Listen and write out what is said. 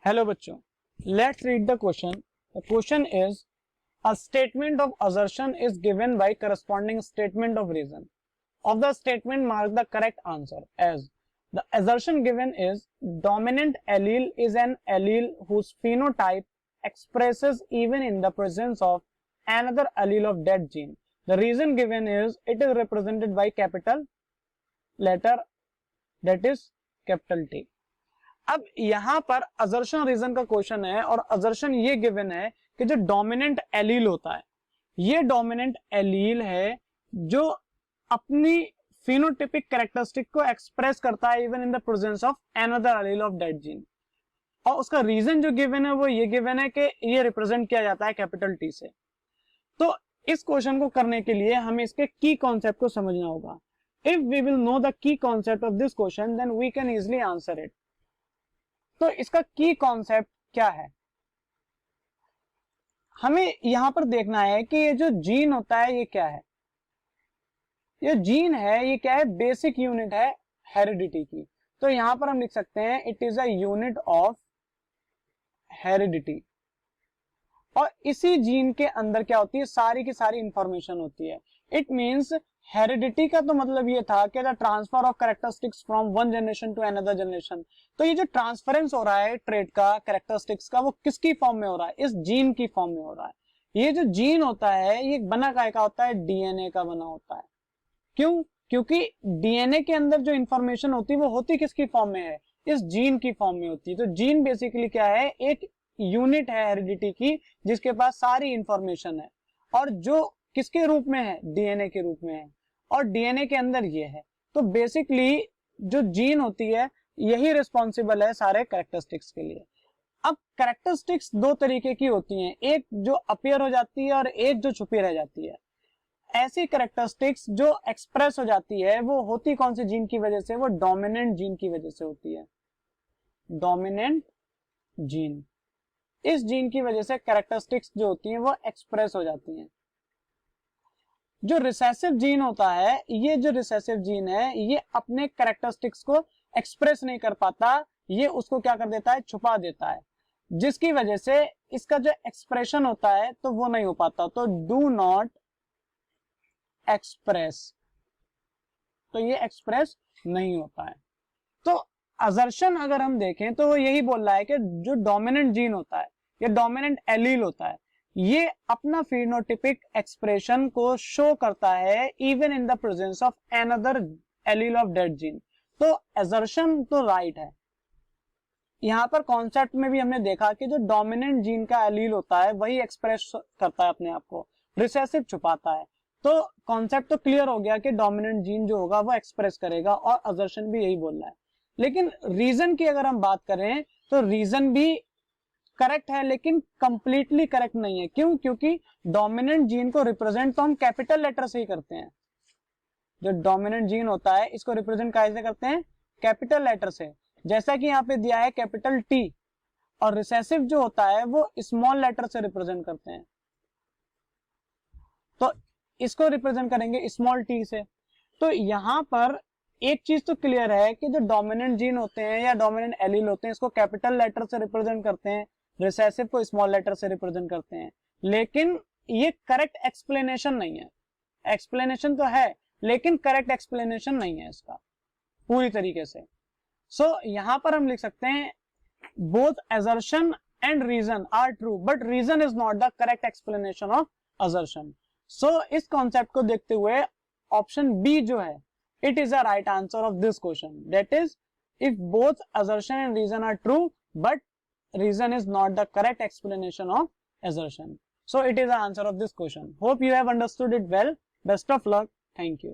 Hello बच्चों, let's read the question. The question is a statement of assertion is given by corresponding statement of reason. Of the statement, mark the correct answer as the assertion given is dominant allele is an allele whose phenotype expresses even in the presence of another allele of that gene. The reason given is it is represented by capital letter, that is capital T. अब यहां पर assertion reason का question है और assertion ये given है कि जो डोमिनेंट एलील होता है, ये डोमिनेंट एलील है जो अपनी फिनोटिपिक कैरेक्टरिस्टिक को एक्सप्रेस करता है even in the presence of another allele of that gene. और उसका रीजन जो गिवन है वो ये गिवन है कि ये रिप्रेजेंट किया जाता है कैपिटल टी से. तो इस क्वेश्चन को करने के लिए हमें इसके की कॉन्सेप्ट को समझना होगा. If we will know the key concept of this question then we can easily answer it. तो इसका की कॉन्सेप्ट क्या है, हमें यहां पर देखना है कि ये जो जीन होता है ये क्या है. ये जीन है, ये क्या है, बेसिक यूनिट है हेरिडिटी की. तो यहां पर हम लिख सकते हैं it is a unit of heredity. और इसी जीन के अंदर क्या होती है, सारी की सारी इंफॉर्मेशन होती है. इट मींस हेरिडिटी का तो मतलब ये था कि the transfer of characteristics from one generation to another generation. तो ये जो ट्रांसफरेंस हो रहा है ट्रेट का, कैरेक्टरिस्टिक्स का, वो किसकी फॉर्म में हो रहा है, इस जीन की फॉर्म में हो रहा है. ये जो जीन होता है ये बना काय का होता है, डीएनए का बना होता है. क्यों? क्योंकि डीएनए के अंदर जो इंफॉर्मेशन होती है वो होती किसकी फॉर्म में है, इस जीन की फॉर्म में होती है. तो जीन बेसिकली क्या है, एक यूनिट है हेरिडिटी की जिसके पास सारी इंफॉर्मेशन है और जो किसके रूप में है, डीएनए के रूप में है और डीएनए के अंदर ये है. तो बेसिकली जो जीन होती है यही रिस्पॉन्सिबल है सारे कैरेक्टरिस्टिक्स के लिए. अब कैरेक्टरिस्टिक्स दो तरीके की होती हैं, एक जो अपीयर हो जाती है और एक जो छुपी रह जाती है. ऐसी कैरेक्टरिस्टिक्स जो एक्सप्रेस हो जाती है वो होती कौन से जीन की वजह से, वो डोमिनेंट जीन की वजह से होती है. डोमिनेंट जीन, इस जीन की वजह से कैरेक्टरिस्टिक्स जो होती हैं वो एक्सप्रेस हो जाती हैं. जो रिसेसिव जीन होता है, ये जो रिसेसिव जीन है ये अपने कैरेक्टरिस्टिक्स को एक्सप्रेस नहीं कर पाता, ये उसको क्या कर देता है, छुपा देता है, जिसकी वजह से इसका जो एक्सप्रेशन होता है तो वो नहीं हो पाता. तो डू नॉट एक्सप्रेस, तो ये एक्सप्रेस नहीं होता है. तो असर्शन अगर हम देखें तो वो यही बोल रहा है कि जो डोमिनेंट जीन होता है या डोमिनेंट एलील होता है ये अपना फिनोटिपिक एक्सप्रेशन को शो करता है even in the presence of another allele of that gene. तो असर्शन तो राइट है. यहां पर कॉन्सेप्ट में भी हमने देखा कि जो डोमिनेंट जीन का एलील होता है वही एक्सप्रेस करता है अपने आप को, रिसेसिव छुपाता है. तो कॉन्सेप्ट तो क्लियर हो गया कि डोमिनेंट जीन जो होगा वो एक्सप्रेस करेगा और असर्शन भी यही बोल रहा है. लेकिन रीजन की अगर हम बात करें तो रीजन भी करेक्ट है लेकिन कंप्लीटली करेक्ट नहीं है. क्यों? क्योंकि डोमिनेंट जीन को रिप्रेजेंट तो हम कैपिटल लेटर से ही करते हैं. जो डोमिनेंट जीन होता है इसको रिप्रेजेंट कैसे करते हैं, कैपिटल लेटर से, जैसा कि यहाँ पे दिया है कैपिटल टी. और रिसेसिव जो होता है वो स्मॉल लेटर से रिप्रेजेंट करते हैं. तो इसको रिप्रेजेंट करेंगे स्मॉल टी से. तो यहां पर एक चीज तो क्लियर है कि जो डोमिनेंट जीन होते हैं या डोमिनेंट एलील होते हैं इसको कैपिटल लेटर से रिप्रेजेंट करते हैं, रिसेसिव को स्मॉल लेटर से रिप्रेजेंट करते हैं. लेकिन ये करेक्ट एक्सप्लेनेशन नहीं है. एक्सप्लेनेशन तो है लेकिन करेक्ट एक्सप्लेनेशन नहीं है इसका पूरी तरीके से. सो यहां पर हम लिख सकते हैं both assertion and reason are true but reason is not the correct explanation of assertion. So इस कॉन्सेप्ट को देखते हुए ऑप्शन बी जो है it is a right answer of this question. That is, if both assertion and reason are true, but reason is not the correct explanation of assertion. So it is the answer of this question. Hope you have understood it well. Best of luck. Thank you.